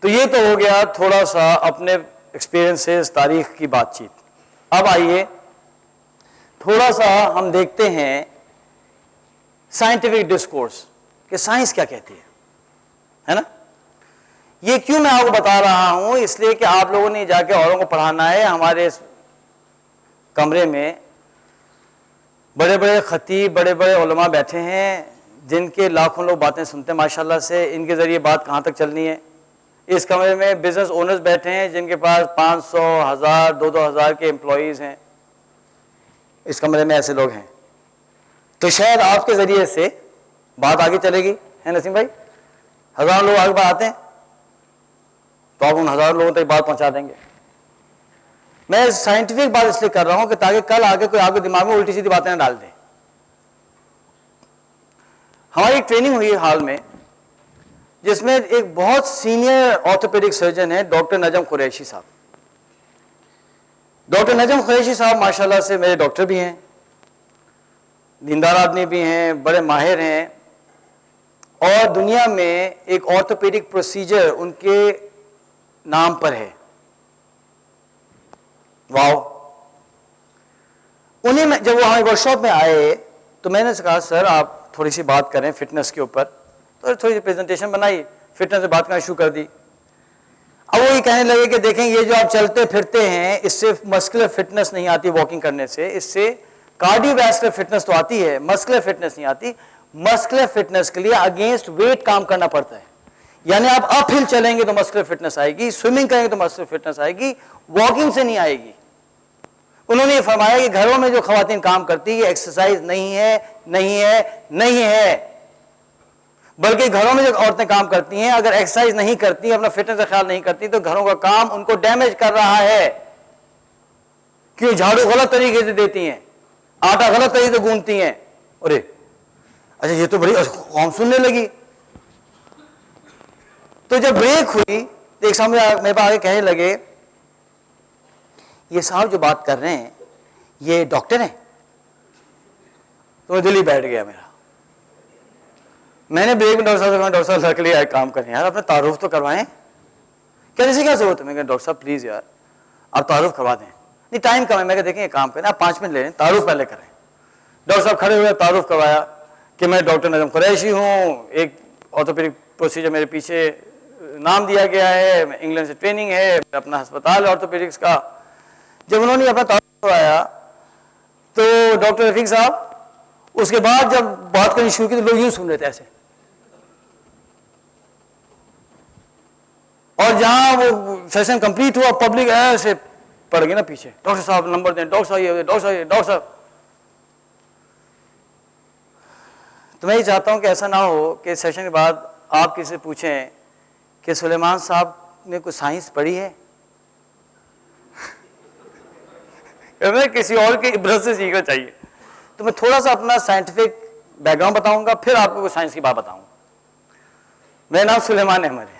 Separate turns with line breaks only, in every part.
तो ये तो हो गया थोड़ा सा अपने एक्सपीरियंसेस, तारीख की बातचीत। अब आइए थोड़ा सा हम देखते हैं साइंटिफिक डिस्कोर्स कि साइंस क्या कहती है ना। ये क्यों मैं आपको बता रहा हूं, इसलिए कि आप लोगों ने जाके औरों को पढ़ाना है। हमारे इस कमरे में बड़े बड़े खतीब, बड़े बड़े उलमा बैठे हैं जिनके लाखों लोग बातें सुनते हैं माशाल्लाह से। इनके जरिए बात कहां तक चलनी है। इस कमरे में बिजनेस ओनर्स बैठे हैं जिनके पास 500, 1000, 2-2 हज़ार के एम्प्लॉयज़ हैं। इस कमरे में ऐसे लोग हैं। तो शायद आपके जरिए से बात आगे चलेगी, है नसीम भाई। 1000 लोग आगे आते हैं तो आप उन 1000 लोगों तक बात पहुंचा देंगे। मैं साइंटिफिक बात इसलिए कर रहा हूं कि ताकि कल आगे कोई आपके दिमाग में उल्टी सीधी बातें ना डाल दे। हमारी ट्रेनिंग हुई हाल में जिसमें एक बहुत सीनियर ऑर्थोपेडिक सर्जन है डॉक्टर नजम कुरैशी साहब। डॉक्टर नजम कुरैशी साहब माशाल्लाह से मेरे डॉक्टर भी हैं, दीनदार आदमी भी हैं, बड़े माहिर हैं और दुनिया में एक ऑर्थोपेडिक प्रोसीजर उनके नाम पर है। वाओ। उन्हें जब वो हमारे वर्कशॉप में आए तो मैंने कहा सर आप थोड़ी सी बात करें फिटनेस के ऊपर। तो थोड़ी सी प्रेजेंटेशन बनाई, फिटनेस से बात करना शुरू कर दी। अब वो ये कहने लगे कि देखें ये जो आप चलते फिरते हैं इससे मस्कुलर फिटनेस नहीं आती वॉकिंग करने से, इससे कार्डियोवैस्कुलर फिटनेस तो आती है, मस्कुलर फिटनेस नहीं आती। मस्कुलर फिटनेस के लिए अगेंस्ट वेट काम करना पड़ता है। यानी आप अपहिल चलेंगे तो मस्कुलर फिटनेस आएगी, स्विमिंग करेंगे तो मस्कुलर फिटनेस आएगी, वॉकिंग से नहीं आएगी। उन्होंने ये फरमाया कि घरों में जो खवातीन काम करती है एक्सरसाइज नहीं है, नहीं है, नहीं है। बल्कि घरों में जो औरतें काम करती हैं अगर एक्सरसाइज नहीं करती, अपना फिटनेस का ख्याल नहीं करती तो घरों का काम उनको डैमेज कर रहा है। क्यों? झाड़ू गलत तरीके से देती हैं, आटा गलत तरीके से गूंथती हैं। अरे अच्छा ये तो बड़ी कौन सुनने लगी। तो जब ब्रेक हुई तो एक सामने मेरे पास आगे कहने लगे ये साहब जो बात कर रहे हैं ये डॉक्टर हैं। तो दिल ही बैठ गया मेरा। मैंने ब्रेक में डॉक्टर साहब से कहा डॉक्टर साहब लग लिया काम करें यार, अपने तारुफ तो करवाएं। कहने से क्या जरूरत है? मैं कहा डॉक्टर साहब प्लीज यार आप तारुफ करवा दें। नहीं टाइम कम है। मैं देखेंगे काम करें, आप 5 मिनट ले लें, तारुफ पहले करें। डॉक्टर साहब खड़े हुए, तारुफ करवाया कि मैं डॉक्टर नजम कुरैशी हूँ, एक ऑर्थोपेडिक प्रोसीजर मेरे पीछे नाम दिया गया है, इंग्लैंड से ट्रेनिंग है, अपना अस्पताल है ऑर्थोपेडिक्स का। जब उन्होंने अपना तारुफ करवाया तो डॉक्टर रफीक साहब उसके बाद जब बात करनी शुरू की तो लोग यूं सुन रहे थे ऐसे। और जहां वो सेशन कंप्लीट हुआ पब्लिक ऐसे पड़ गई ना पीछे, डॉक्टर साहब नंबर दें, डॉक्टर साहब ये, डॉक्टर साहब ये, डॉक्टर साहब। तो मैं ये चाहता हूं कि ऐसा ना हो कि सेशन के बाद आप किसी से पूछें कि सुलेमान साहब ने कुछ साइंस पढ़ी है। किसी और की इबरत से सीखना चाहिए। तो मैं थोड़ा सा अपना साइंटिफिक बैकग्राउंड बताऊंगा, फिर आपको कुछ साइंस की बात बताऊंगा। मेरा नाम सुलेमान अहमद है।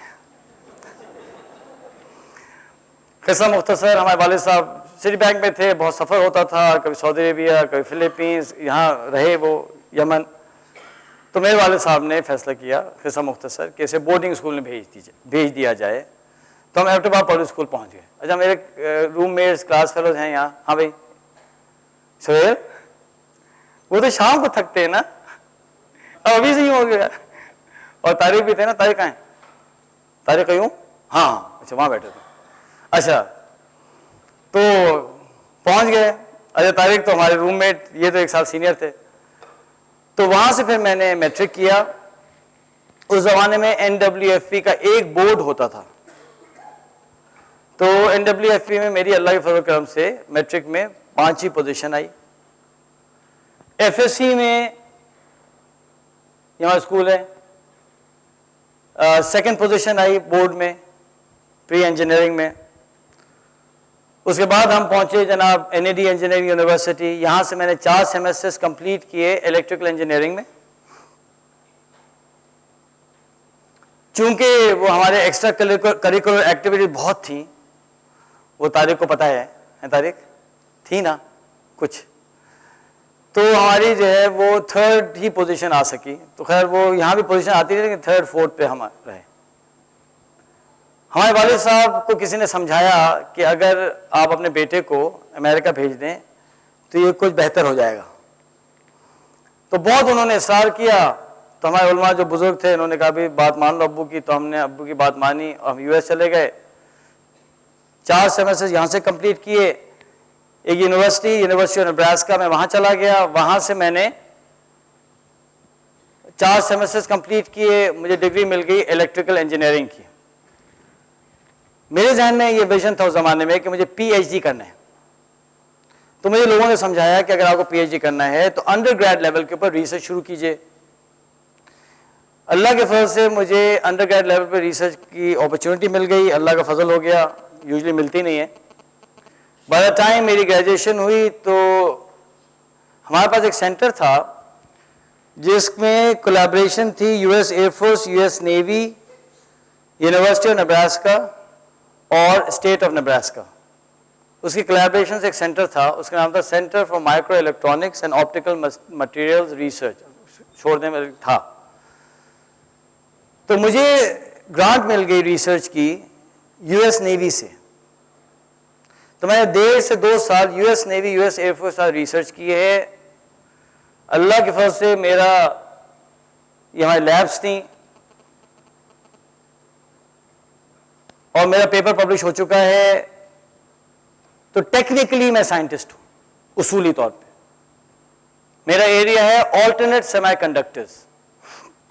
किस्सा मुख्तसर, हमारे वालिद साहब सिटी बैंक में थे, बहुत सफ़र होता था, कभी सऊदी अरेबिया, कभी फिलीपींस, यहाँ रहे वो यमन। तो मेरे वालिद साहब ने फैसला किया किस्सा मुख्तसर कि इसे बोर्डिंग स्कूल में भेज दिया जाए। तो हम एबटाबाद पब्लिक स्कूल पहुँच गए। अच्छा मेरे रूममेट्स क्लास फेलोज हैं यहाँ। हाँ भाई सोहेल, वो तो शाम को थकते हैं ना, अब अभी से ही हो गया। और तारिक भी थे ना, तारिक कहाँ है? तारिक कहीं हूँ, हाँ अच्छा वहाँ बैठे थे। अच्छा तो पहुँच गए। अच्छा तारिक तो हमारे रूममेट, ये तो 1 साल सीनियर थे। तो वहाँ से फिर मैंने मैट्रिक किया। उस ज़माने में NWFP का एक बोर्ड होता था। तो NWFP में मेरी अल्लाह के फजल करम से मैट्रिक में 5वीं पोजीशन आई। FSC में यहाँ स्कूल है, 2nd पोजीशन आई बोर्ड में प्री इंजीनियरिंग में। उसके बाद हम पहुंचे जनाब NAD इंजीनियरिंग यूनिवर्सिटी। यहाँ से मैंने 4 सेमेस्टर्स कंप्लीट किए इलेक्ट्रिकल इंजीनियरिंग में। चूंकि वो हमारे एक्स्ट्रा करिकुलर एक्टिविटी बहुत थी, वो तारिक को पता है तारिक थी ना कुछ, तो हमारी जो है वो 3rd ही पोजीशन आ सकी। तो खैर वो यहाँ भी पोजीशन आती थी लेकिन 3rd 4th पे हम रहे। हमारे वालिद साहब को किसी ने समझाया कि अगर आप अपने बेटे को अमेरिका भेज दें तो ये कुछ बेहतर हो जाएगा। तो बहुत उन्होंने इसरार किया। तो हमारे उलमा जो बुजुर्ग थे उन्होंने कहा भी बात मान लो अब्बू की। तो हमने अब्बू की बात मानी और हम यूएस चले गए। 4 सेमेस्टर्स यहाँ से कंप्लीट किए। एक यूनिवर्सिटी ऑफ नेब्रास्का में वहाँ चला गया। वहाँ से मैंने 4 सेमेस्टर्स कंप्लीट किए। मुझे डिग्री मिल गई इलेक्ट्रिकल इंजीनियरिंग की। मेरे जहन में ये विजन था उस ज़माने में कि मुझे पीएचडी करना है। तो मुझे लोगों ने समझाया कि अगर आपको पीएचडी करना है तो अंडर ग्रेड लेवल के ऊपर रिसर्च शुरू कीजिए। अल्लाह के फजल से मुझे अंडर ग्रेड लेवल पर रिसर्च की अपॉर्चुनिटी मिल गई। अल्लाह का फजल हो गया, यूजुअली मिलती नहीं है। बाय द टाइम मेरी ग्रेजुएशन हुई तो हमारे पास एक सेंटर था जिसमें कोलैबोरेशन थी US air force, US navy, university of Nebraska और स्टेट ऑफ नेब्रास्का। उसकी कोलैबोरेशन से एक सेंटर था, उसका नाम था centre for micro electronics and optical materials research, छोड़ने में था। तो मुझे ग्रांट मिल गई रिसर्च की यूएस नेवी से। तो मैंने 1.5 से 2 साल यूएस नेवी, यूएस एयरफोर्स साथ रिसर्च की है। अल्लाह के फजल से मेरा ये हमारी लैब्स थी और मेरा पेपर पब्लिश हो चुका है। तो टेक्निकली मैं साइंटिस्ट हूं, उसूली तौर पे। मेरा एरिया है ऑल्टरनेट सेमीकंडक्टर्स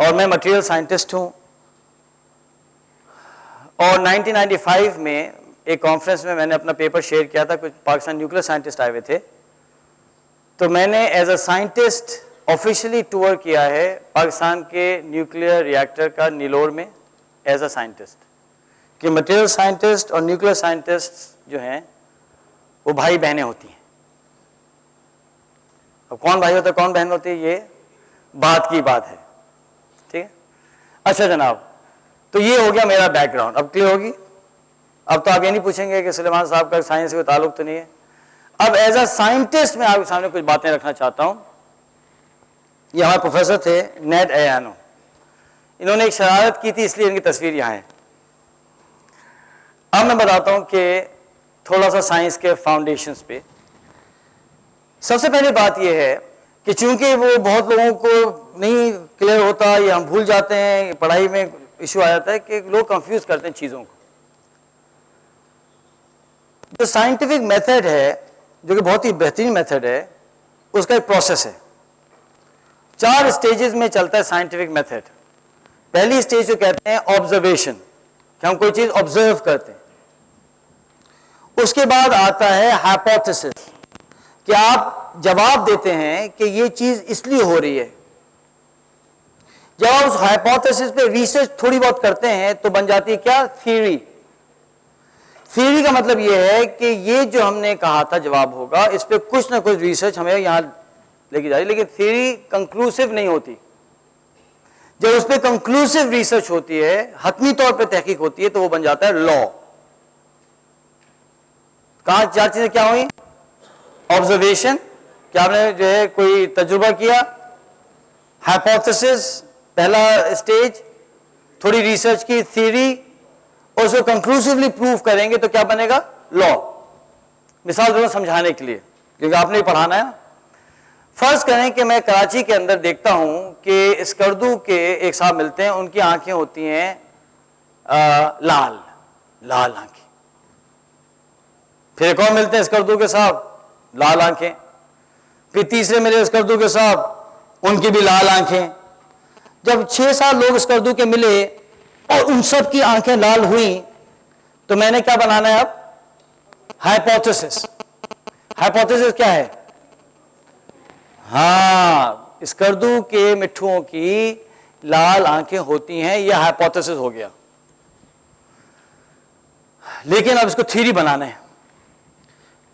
और मैं मटेरियल साइंटिस्ट हूं। और 1995 में एक कॉन्फ्रेंस में मैंने अपना पेपर शेयर किया था। कुछ पाकिस्तान न्यूक्लियर साइंटिस्ट आए हुए थे। तो मैंने as a scientist officially tour किया है पाकिस्तान के न्यूक्लियर रिएक्टर का नीलोर में एज अ साइंटिस्ट। कि मटेरियल साइंटिस्ट और न्यूक्लियर साइंटिस्ट जो हैं वो भाई बहनें होती हैं। अब कौन भाई होता है कौन बहन होती है ये बात की बात है, ठीक है। अच्छा जनाब, तो ये हो गया मेरा बैकग्राउंड। अब क्लियर होगी। अब तो आप ये नहीं पूछेंगे कि सुलेमान साहब का साइंस से कोई ताल्लुक तो नहीं है। अब एज अ साइंटिस्ट मैं आपके सामने कुछ बातें रखना चाहता हूं। ये हमारे प्रोफेसर थे नेड एयानो, इन्होंने एक शरारत की थी इसलिए इनकी तस्वीर यहाँ है। अब मैं बताता हूं कि थोड़ा सा साइंस के फाउंडेशंस पे। सबसे पहली बात यह है कि चूंकि वो बहुत लोगों को नहीं क्लियर होता या हम भूल जाते हैं, पढ़ाई में इशू आ जाता है कि लोग कंफ्यूज करते हैं चीज़ों को। जो साइंटिफिक मेथड है, जो कि बहुत ही बेहतरीन मेथड है, उसका एक प्रोसेस है। 4 स्टेजेस में चलता है साइंटिफिक मेथड। पहली स्टेज जो कहते हैं ऑब्जर्वेशन, कि हम कोई चीज़ ऑब्जर्व करते हैं। उसके बाद आता है हाइपोथेसिस, कि आप जवाब देते हैं कि ये चीज़ इसलिए हो रही है। जब आप उस हाइपोथेसिस पे रिसर्च थोड़ी बहुत करते हैं तो बन जाती है क्या, थ्योरी। थ्योरी का मतलब यह है कि ये जो हमने कहा था जवाब होगा, इस पे कुछ ना कुछ रिसर्च हमें यहां लेके जा रही, लेकिन थ्योरी कंक्लूसिव नहीं होती। जब उस पर कंक्लूसिव रिसर्च होती है, हतमी तौर पे तहकीक होती है, तो वो बन जाता है लॉ। कहां 4 चीजें क्या हुई, ऑब्जर्वेशन, क्या आपने जो है कोई तजुर्बा किया, हाइपोथेसिस पहला स्टेज, थोड़ी रिसर्च की, थ्योरी, और उसको कंक्लूसिवली प्रूव करेंगे तो क्या बनेगा, लॉ। मिसाल दूं समझाने के लिए, क्योंकि आपने ही पढ़ाना है। फर्ज करें कि मैं कराची के अंदर देखता हूं कि स्कर्दू के एक साहब मिलते हैं, उनकी आंखें होती हैं लाल लाल आंखें। फिर एक और मिलते हैं स्कर्दू के साहब, लाल आंखें। फिर तीसरे मिले स्कर्दू के साहब, उनकी भी लाल आंखें। जब 6-7 लोग स्कर्दू के मिले और उन सब की आंखें लाल हुई, तो मैंने क्या बनाना है अब, हाइपोथेसिस। हाइपोथेसिस क्या है, हाँ, स्कर्दू के मिट्ठुओं की लाल आंखें होती हैं, यह हाइपोथेसिस हो गया। लेकिन अब इसको थ्योरी बनाना है,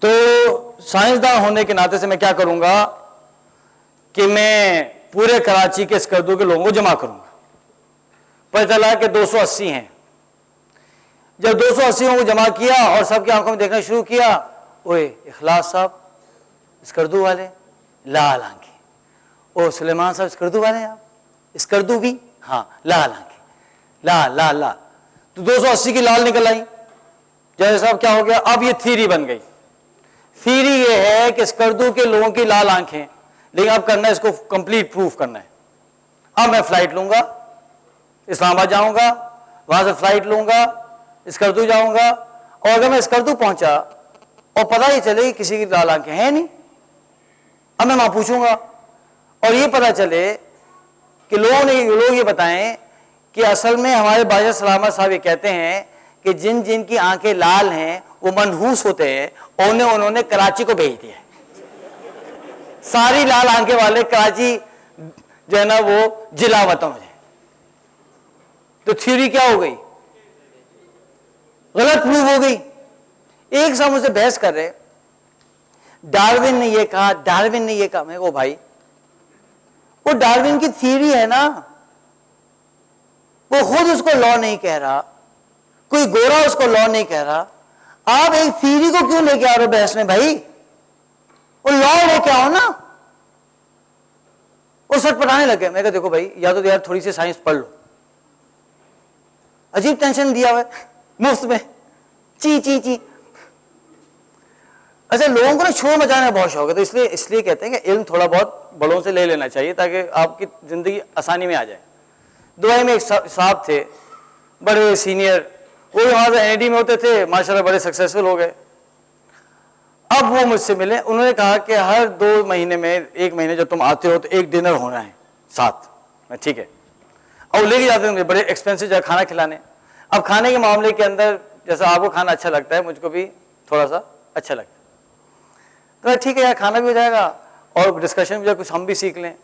तो साइंसदान होने के नाते से मैं क्या करूंगा कि मैं पूरे कराची के स्कर्दू के लोगों को जमा करूंगा। पता चला कि 280 हैं। जब 280 को जमा किया और सबकी आंखों में देखना शुरू किया, ओए इखलास साहब स्कर्दू वाले, लाल आंखें। ओ सुलेमान साहब स्कर्दू वाले, आप स्कर्दू भी, हाँ, लाल आंखें, लाल लाल लाल। तो 280 की लाल निकल आई। जज साहब क्या हो गया, अब ये थ्योरी बन गई। थ्योरी ये है कि स्कर्दू के लोगों की लाल आंखें, लेकिन अब करना है इसको कंप्लीट प्रूफ करना है। अब मैं फ्लाइट लूंगा, इस्लामाबाद जाऊंगा, वहां से फ्लाइट लूंगा, स्कर्दू जाऊंगा, और अगर मैं स्कर्दू पहुंचा और पता ही चले कि किसी की लाल आंखें हैं नहीं, अब मैं वहां पूछूंगा और ये पता चले कि लोग ये बताएं कि असल में हमारे बादशाह सलामत साहब ये कहते हैं कि जिन जिन की आंखें लाल हैं वो मनहूस होते हैं, और उन्होंने कराची को भेज दिया। सारी लाल आंखें वाले कराची जो है ना वो जिलावतन हो जाए। तो थ्योरी क्या हो गई, गलत प्रूव हो गई। एक साहब मुझसे बहस कर रहे, डार्विन ने ये कहा, डार्विन ने ये कहा। मैं को भाई वो डार्विन की थ्योरी है ना, वो खुद उसको लॉ नहीं कह रहा, कोई गोरा उसको लॉ नहीं कह रहा। आप एक थ्योरी को क्यों लेके आ रहे हो बहस में भाई, वो लॉ लेके आओ ना। वो सटपटाने लगे। मैं कहा देखो भाई, या तो यार थोड़ी सी साइंस पढ़ लो। अजीब टेंशन दिया हुआ है मुफ्त में, ची ची ची। अच्छा, लोगों को ना शोर मचाने का बहुत शौक है, तो इसलिए कहते हैं कि इल्म थोड़ा बहुत बड़ों से ले लेना चाहिए ताकि आपकी जिंदगी आसानी में आ जाए। दुबई में एक साहब थे, बड़े सीनियर, वो वहां से एनआईटी में होते थे, माशाल्लाह बड़े सक्सेसफुल हो गए। अब वो मुझसे मिले, उन्होंने कहा कि हर 2 महीने में 1 महीने जब तुम आते हो तो एक डिनर होना है साथ में, ठीक है। और वो लेके जाते थे बड़े एक्सपेंसिव जगह खाना खिलाने। अब खाने के मामले के अंदर जैसा आपको खाना अच्छा लगता है, मुझको भी थोड़ा सा अच्छा लगता है। तो ठीक है यार, खाना भी हो जाएगा और डिस्कशन भी, कुछ हम भी सीख लें।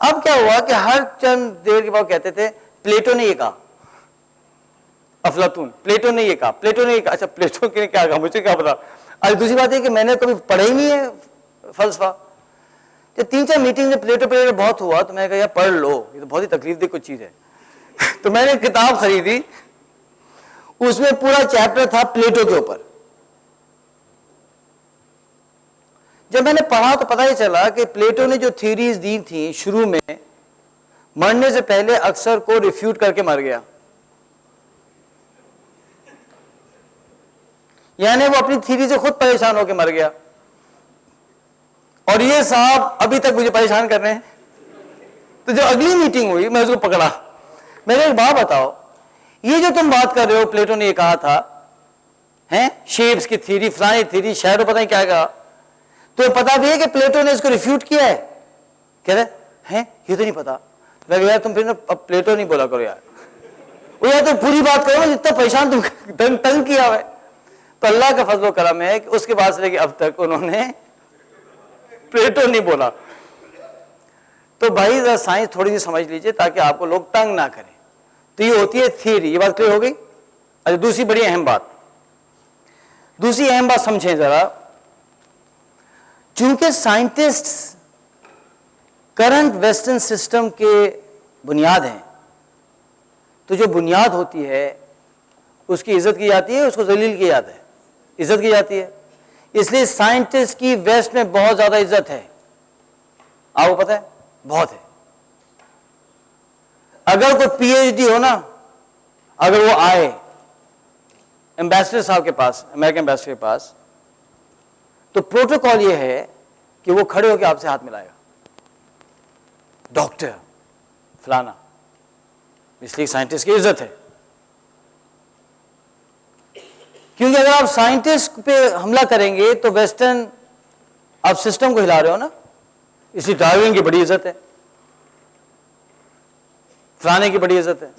अब क्या हुआ कि हर चंद देर के बाद कहते थे प्लेटो ने ये कहा, अफलातून, प्लेटो ने ये कहा, प्लेटो ने ये कहा। अच्छा, प्लेटो ने क्या कहा, मुझे क्या पता। और दूसरी बात है कि मैंने कभी पढ़ा ही नहीं है फलसफा। जब 3-4 मीटिंग में प्लेटो बहुत हुआ तो मैंने कहा यार पढ़ लो, ये तो बहुत ही तकलीफ दे कुछ चीज है। तो मैंने एक किताब खरीदी, उसमें पूरा चैप्टर था प्लेटो के ऊपर। जब मैंने पढ़ा तो पता ही चला कि प्लेटो ने जो थ्योरीज दी थी शुरू में, मरने से पहले अक्सर को रिफ्यूट करके मर गया। यानी वो अपनी थ्योरी से खुद परेशान होकर मर गया। और ये साहब अभी तक मुझे परेशान कर रहे हैं। तो जब अगली मीटिंग हुई मैं उसको पकड़ा, मैंने एक बात बताओ, ये जो तुम बात कर रहे हो प्लेटो ने ये कहा था, हैं शेप्स की थ्योरी, फलानी थ्योरी, शैडो, पता नहीं क्या कहा, तो पता भी है कि प्लेटो ने इसको रिफ्यूट किया है। कह रहे हैं ये तो नहीं पता। मैं यार तुम फिर ना अब प्लेटो नहीं बोला करो यार, वो यार तुम पूरी बात करो, जितना परेशान तुम तंग किया हुआ है। तो अल्लाह का फजल करम है कि उसके बाद से लेके अब तक उन्होंने प्लेटो नहीं बोला। तो भाई जरा साइंस थोड़ी सी समझ लीजिए ताकि आपको लोग तंग ना करें। तो ये होती है थ्योरी, ये बात क्लियर हो गई। अच्छा, दूसरी बड़ी अहम बात समझें जरा। चूंकि साइंटिस्ट करंट वेस्टर्न सिस्टम के बुनियाद हैं, तो जो बुनियाद होती है उसकी इज्जत की जाती है, उसको जलील किया जाता है, इज्जत की जाती है। इसलिए साइंटिस्ट की वेस्ट में बहुत ज्यादा इज्जत है, आपको पता है, बहुत है। अगर कोई पीएचडी हो ना, अगर वो आए एम्बेसडर साहब के पास, अमेरिकन एम्बेसडर के पास, तो प्रोटोकॉल ये है कि वो खड़े होकर आपसे हाथ मिलाएगा, डॉक्टर फलाना, इसलिए साइंटिस्ट की इज्जत है। क्योंकि अगर आप साइंटिस्ट पे हमला करेंगे तो वेस्टर्न आप सिस्टम को हिला रहे हो ना, इसलिए डार्विन की बड़ी इज्जत है, फलाने की बड़ी इज्जत है।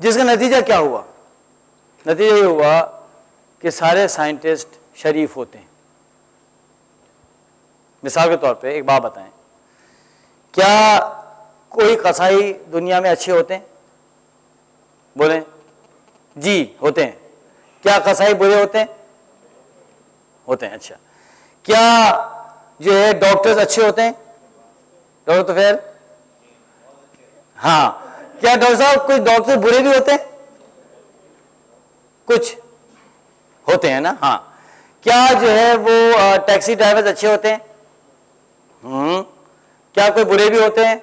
जिसका नतीजा क्या हुआ? नतीजा ये हुआ कि सारे साइंटिस्ट शरीफ होते हैं। मिसाल के तौर पे एक बात बताएं, क्या कोई कसाई दुनिया में अच्छे होते हैं? बोलें जी, होते हैं। क्या कसाई बुरे होते हैं? होते हैं। अच्छा, क्या जो है डॉक्टर्स अच्छे होते हैं? डॉक्टर तो फिर हाँ, क्या डॉक्टर साहब कुछ डॉक्टर बुरे भी होते हैं? कुछ होते हैं ना। हाँ, क्या जो है वो टैक्सी ड्राइवर्स अच्छे होते हैं? क्या कोई बुरे भी होते हैं?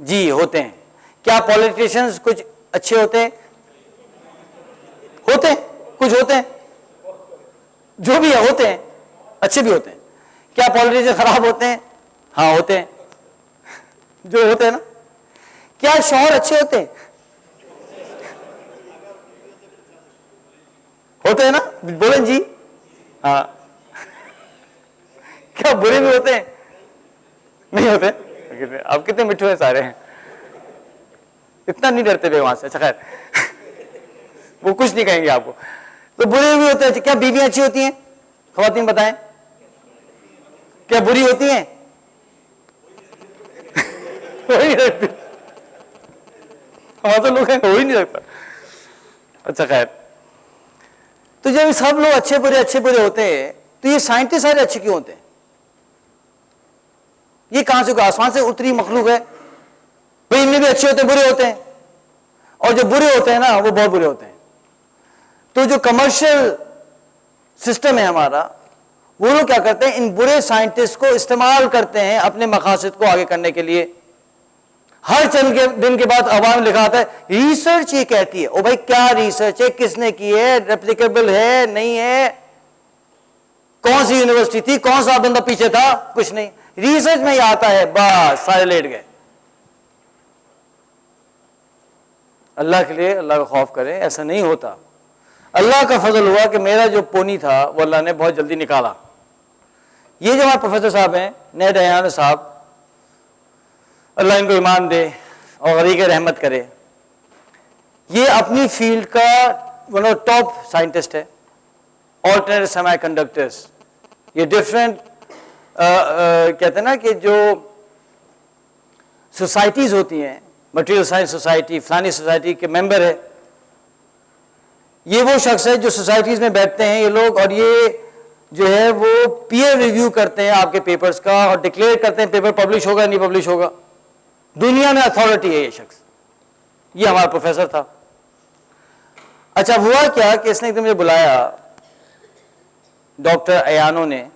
जी, होते हैं। क्या पॉलिटिशियंस कुछ अच्छे होते हैं? होते हैं, कुछ होते हैं, जो भी है होते हैं, अच्छे भी होते हैं। क्या पॉलिटिशियन खराब होते हैं? हाँ होते हैं, जो होते हैं ना। क्या शौहर अच्छे होते हैं? होते हैं ना, बोले जी। हाँ। क्या बुरे भी होते हैं? नहीं होते। अब कितने मिठू हैं सारे हैं, इतना नहीं डरते वे वहां से। अच्छा खैर, वो कुछ नहीं कहेंगे आपको। तो बुरे भी होते हैं। क्या बीवियां अच्छी होती हैं? खवातीन बताएं, क्या बुरी होती हैं? हो ही नहीं सकती। हमारे तो लोग हैं, हो ही नहीं सकता। अच्छा खैर, तो जब सब लोग अच्छे बुरे होते हैं, तो ये साइंटिस्ट सारे अच्छे क्यों होते हैं? ये कहां से, आसमान से उतरी मखलूक है भाई? इनमें भी अच्छे होते हैं, बुरे होते हैं, और जो बुरे होते हैं ना वो बहुत बुरे होते हैं। तो जो कमर्शियल सिस्टम है हमारा, वो लोग क्या करते हैं, इन बुरे साइंटिस्ट को इस्तेमाल करते हैं अपने मकासद को आगे करने के लिए। हर चंद के दिन के बाद अखबार में लिखा आता है रिसर्च ये कहती है। ओ भाई क्या रिसर्च है, किसने की है, रेप्लिकेबल है नहीं है, कौन सी यूनिवर्सिटी थी, कौन सा बंदा पीछे था, कुछ नहीं। रिसर्च में ही आता है, बस सारे लेट गए। अल्लाह के लिए अल्लाह का खौफ करें, ऐसा नहीं होता। अल्लाह का फजल हुआ कि मेरा जो पोनी था वो अल्लाह ने बहुत जल्दी निकाला। ये जो हमारे प्रोफेसर साहब हैं, नए दयान साहब, अल्लाह इनको ईमान दे और गरीक रहमत करे, ये अपनी फील्ड का वन ऑफ टॉप साइंटिस्ट है। ऑल्टरनेटिव सेमीकंडक्टर्स, ये डिफरेंट कहते हैं ना कि जो सोसाइटीज होती हैं, मटेरियल साइंस सोसाइटी, फलानी सोसाइटी के मेंबर है, ये वो शख्स है जो सोसाइटीज में बैठते हैं ये लोग, और ये जो है वो पीयर रिव्यू करते हैं आपके पेपर्स का और डिक्लेयर करते हैं पेपर पब्लिश होगा नहीं पब्लिश होगा। दुनिया में अथॉरिटी है ये शख्स। ये हमारा प्रोफेसर था। अच्छा हुआ क्या कि इसने एकदम मुझे बुलाया, डॉक्टर अयानो ने,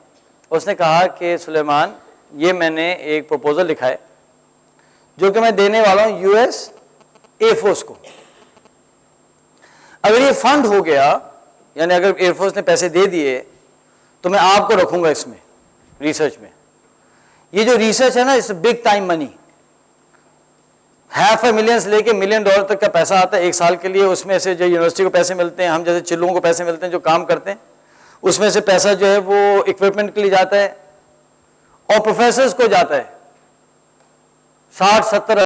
उसने कहा कि सुलेमान ये मैंने एक प्रपोजल लिखा है जो कि मैं देने वाला हूं यूएस एयरफोर्स को। अगर ये फंड हो गया, यानी अगर एयरफोर्स ने पैसे दे दिए, तो मैं आपको रखूंगा इसमें रिसर्च में। ये जो रिसर्च है ना, इट्स बिग टाइम मनी। $500,000 से लेके $1 मिलियन तक का पैसा आता है एक साल के लिए। उसमें से जो यूनिवर्सिटी को पैसे मिलते हैं, हम जैसे चिल्लुओं को पैसे मिलते हैं जो काम करते हैं, उसमें से पैसा जो है वो इक्विपमेंट के लिए जाता है और प्रोफेसर्स को जाता है 60-70